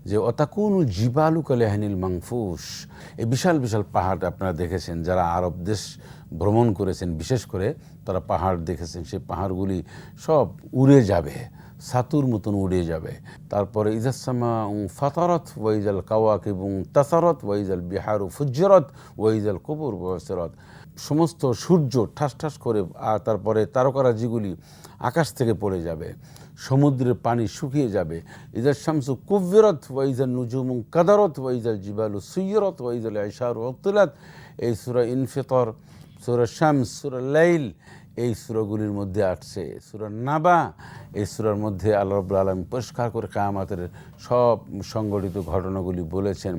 যে অতাকুনুল জিবালু কালহানিল মাংফুস, এই বিশাল বিশাল পাহাড় আপনারা দেখেছেন যারা আরব দেশ ভ্রমণ করেছেন, বিশেষ করে তারা পাহাড় দেখেছেন, সেই পাহাড়গুলি সব উড়ে যাবে, সাতুর মতন উড়ে যাবে। তারপরে ইজাসমা ফাতারত ওয়াইজাল কাওয়াকিব তাসারত ওয়াইজাল বিহারু ফুজ্জরত ওয়াইজাল কুবুর বসরত, সমস্ত সূর্য ঠাস ঠাস করে, আর তারপরে তারকারাজিগুলি আকাশ থেকে পড়ে যাবে, সমুদ্রের পানি শুকিয়ে যাবে। ইজাল শামসু কুব্বিরত ওয়াইজাল নুজুমু কাদারত ওয়াইজাল জিবালু সুইয়রত ওয়াইজাল ইশারু উতিলাত। এই সূরা ইনফিতর, সূরা শামস, সূরা লাইল, এই সূরাগুলির মধ্যে আসছে। সূরা নাবা, এই সূরার মধ্যে আল্লাহ রাব্বুল আলামিন পরিষ্কার করে কিয়ামতের সব সংঘটিত ঘটনাগুলি বলেছেন।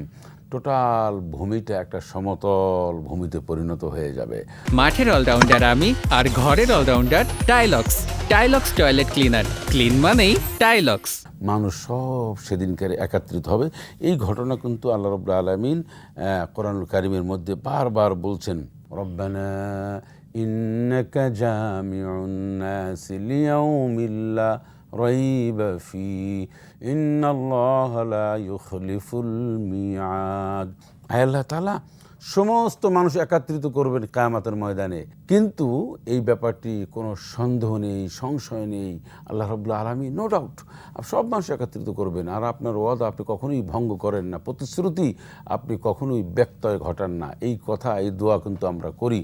টোটাল ভূমিটা একটা সমতল ভূমিতে পরিণত হয়ে যাবে। মাঠের অলরাউন্ডার আমি, আর ঘরের allrounder Tilex. Tilex toilet cleaner, clean মানেই টাইলক্স। মানুষ সব সেদিনকার একত্রিত হবে। এই ঘটনা কিন্তু আল্লাহ রাব্বুল আলামিন কোরআনুল কারীমের মধ্যে বারবার বলছেন, রব্বানা ইন্নাকা জামিউন নাসি লিয়াউমিন লা রাইবা ফি ইন্নাল্লাহা লা ইউখলিফুল মিআদ। আল্লাহ তাআলা সমস্ত মানুষ একত্রিত করবেন কিয়ামতের ময়দানে, কিন্তু এই ব্যাপারটি কোনো সন্দেহ নেই, সংশয় নেই, আল্লাহ রাব্বুল আলামিন নো ডাউট সব মানুষ একত্রিত করবেন। আর আপনার ওয়াদা আপনি কখনোই ভঙ্গ করেন না, প্রতিশ্রুতি আপনি কখনোই ব্যত্যয় ঘটান না। এই কথা, এই দোয়া কিন্তু আমরা করি।